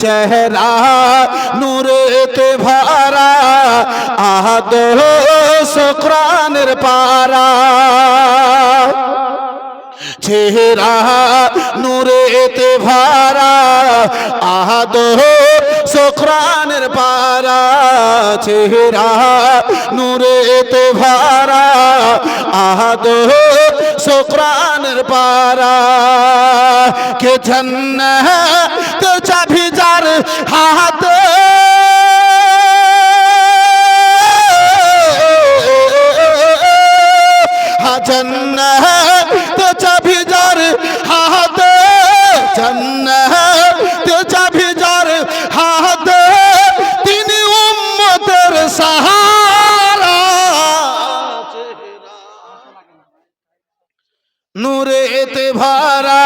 চেহারা নূরেতে ভরা আদর্শ কোরআনের পারা চেহারা নূরেতে ভরা আদর্শ কোরআনের পারা চেহারা নূরেতে ভরা আদর্শ কোরআনের পারা কে জান্নাত চাবি যার হাতে জান্নাত চাবি যার হাতে জান্নাত চাবি যার হাতে তিনি উম্মতের সাহারা নূরেতে ভরা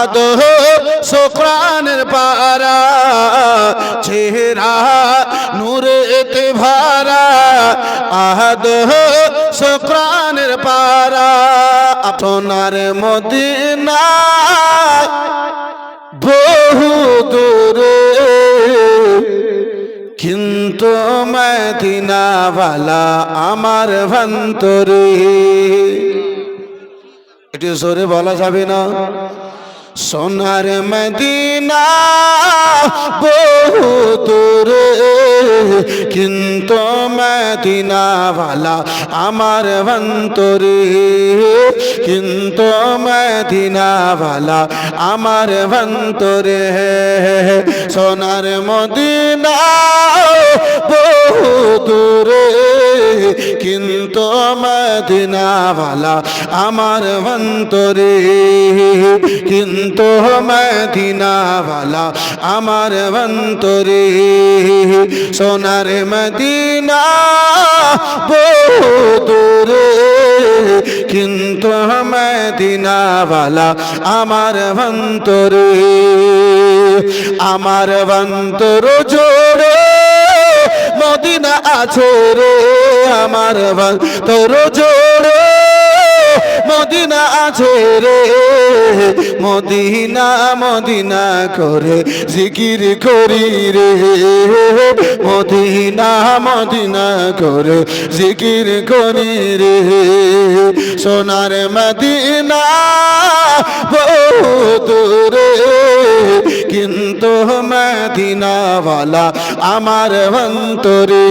আদর্শ কোরআনের পারা চেহারা নূরেতে ভরা আদর্শ কোরআনের পারা আপনার মদিনা বহু দূরে কিন্তু মদিনাওয়ালা আমার ভন্তরে একটু জোরে বলা যাবে না সোনার মদিনা বহু দূরে কিন্তু মদিনাওয়ালা আমার ভন্তরে কিন্তু মদিনাওয়ালা আমার ভন্তরে সোনার মদিনা বহু দূরে কিন্তু মদিনাওয়ালা আমার ভন্তরে কিন্তু মদিনাওয়ালা আমার ভন্তরে সোনার মদিনা বহু দূরে কিন্তু মদিনাওয়ালা আমার ভন্তরে আমার ভন্তর জোড়ে মদিনা আছে রে আমার ভন্তর জোড়ে মদিনা আছে রে মদিনা মদিনা করে জিকির করি রে মদিনা মদিনা করে জিকির করি রে সোনার মদিনা বহু দূরে কিন্তু মদিনাওয়ালা আমার ভন্তরে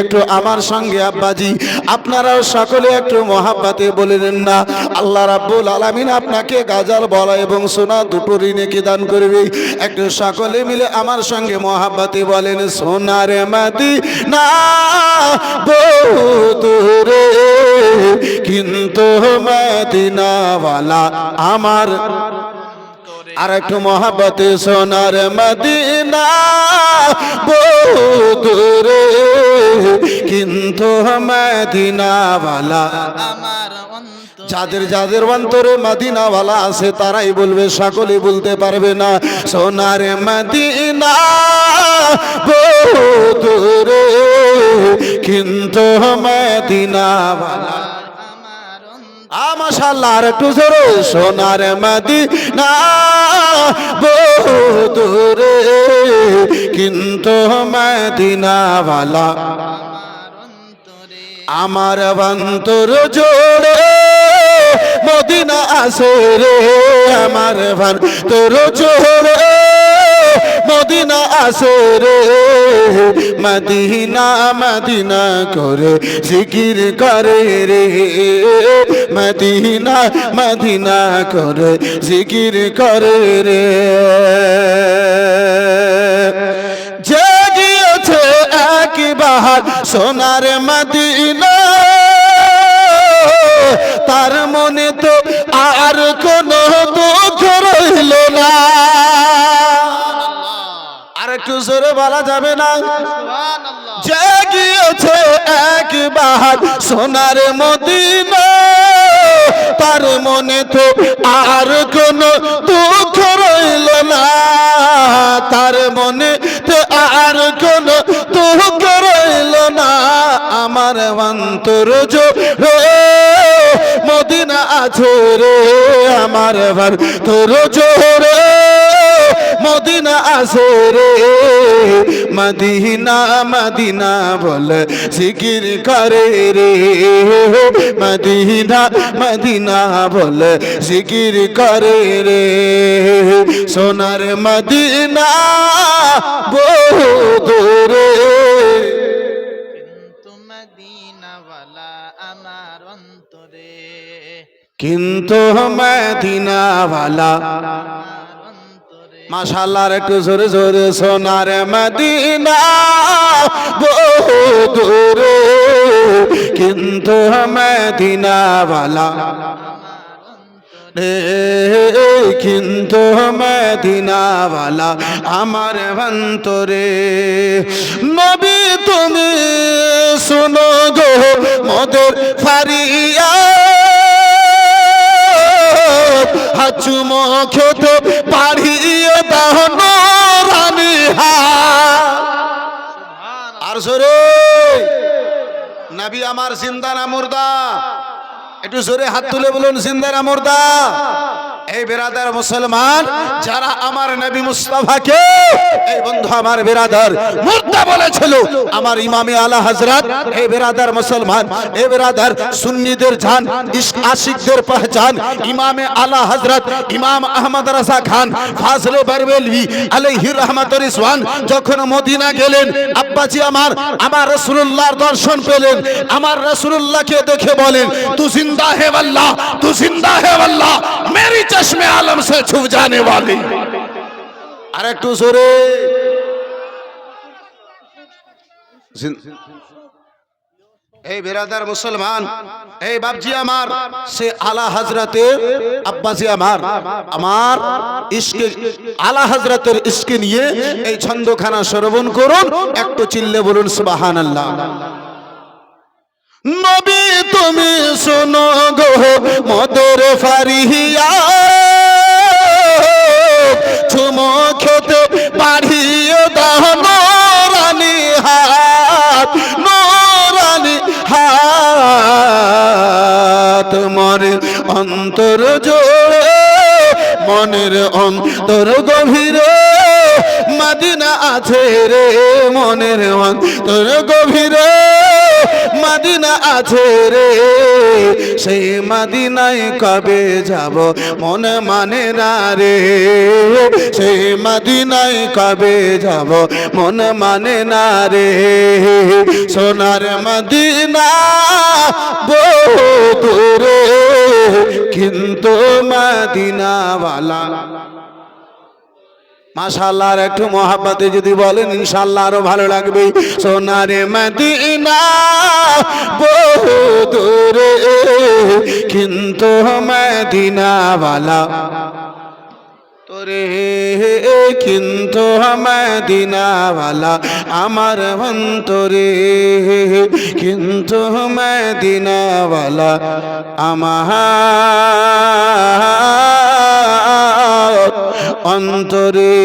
একটু আমার সঙ্গে আব্বাজি আপনারাও সকলে একটু মহাব্বতে বলেন না আল্লাহ রাব্বুল আলামিন আপনাকে গাজার বলা এবং সোনা দুটো ঋণেকে দান করবে একটু সকলে মিলে আমার সঙ্গে মহাব্বতে বলেন সোনার মদিনা বহু দূরে কিন্তু মদিনাওয়ালা আমার আর একটু মহাব্বতে সোনার মদিনা বহু দূরে কিন্তু মদিনাওয়ালা আমার যাদের যাদের অন্তরে মদিনাওয়ালা আছে তারাই বলবে সকলে বলতে পারবে না সোনার মদিনা বহু দূরে কিন্তু মদিনাওয়ালা মাশাআল্লাহ আর একটু জোরে সোনার মদিনা বহু দূরে কিন্তু মদিনাওয়ালা আমার অন্তর জোড়ে মদিনা আছে রে আমার অন্তর জোড়ে মদিনা আছে রে মদিনা মদিনা করে জিকির করে রে মদিনা মদিনা করে জিকির করে রে যে গিয়েছে একবার সোনার মদিনা তার মনে তো আর কোনো দুঃখ রইল না আর একটু জোরে বলা যাবে না যে গিয়েছে একবার সোনার মদিনা তার মনে তো আর কোনো দুঃখ রইল না তার মনে তো আর কোনো দুঃখ রইল না আমার অন্তর জোড়ে মদিনা আছে রে আমার অন্তর জোড়ে মদিনা আছে রে, মদিনা মদিনা বলে জিকির করে রে, মদিনা মদিনা বলে জিকির করে রে, সোনার মদিনা বহু দূরে। কিন্তু মদিনাওয়ালা আমার অন্তরে, কিন্তু মদিনাওয়ালা মাশাআল্লাহ, একটু জোরে জোরে, সোনার মদিনা বহু দূরে, কিন্তু মদিনাওয়ালা কিন্তু মদিনাওয়ালা আমার অন্তরে। নবী তুমি শুনো গো মোদের ফারিয়াদ, হাচুমো খেতে পাড়িয়ে দাও নূরানি হাত। আর জোরে, নবী আমার জিন্দা না মুর্দা? একটু জোরে হাত তুলে বলুন, জিন্দা না মুর্দা? এই বেরাদার মুসলমান, যারা আমার নবী মুস্তাফাকে, এই বন্ধু আমার বেরাদার মুর্দা বলেছিল, আমার ইমামে আলা হযরত, এই বেরাদার মুসলমান, এই বেরাদার সুন্নিদের জান, আশিকদের পহচান, ইমামে আলা হযরত ইমাম আহমদ রাজা খান ফাজলে বারবেলভি আলাইহি রহমাত রিজওয়ান যখন মদিনা গেলেন, আব্বাজি আমার রাসূলুল্লাহর দর্শন পেলেন, আমার রাসূলুল্লাহকে দেখে বলেন, তু জিন্দা হে আল্লাহ, তু জিন্দা হে আল্লাহ, মেরি চশমে আলম সে ছুপ জানে वाली। আর একটু জোরে, এই বেরাদার মুসলমান, এই বাপজি আমার, সে আলা হযরতের আব্বাজি আমার ইশকে, আলা হযরতের ইশকে নিয়ে এই ছন্দখানা শ্রবণ করুন, একটু চিল্লে বলুন সুবহানাল্লাহ। নবী তুমি শোনো গো মোদের ফারিয়াদ, চুমো খেতে পাড়িয়ে দাও নূরানি হাত, নূরানি হাত। মনের অন্তর জোড়ে, মনের অন্তর গভীরে মদিনা আছে রে, মনের অন্তর গভীরে মদিনা আছে রে, সেই মদিনায় কবে যাব মন মানে না রে, সেই মদিনায় কবে যাব মন মানে না রে, সোনার মদিনা বহু দূরে, কিন্তু মদিনাওয়ালা। মাশাআল্লাহ, আর একটু মহাব্বতে যদি বলেন ইনশাআল্লাহ আরো ভালো লাগবে। সোনারে মদিনা বহু দূরে, কিন্তু মদিনাওয়ালা তোরে, কিন্তু মদিনাওয়ালা আমার অন্তরে, কিন্তু মদিনাওয়ালা আমার অন্তরে।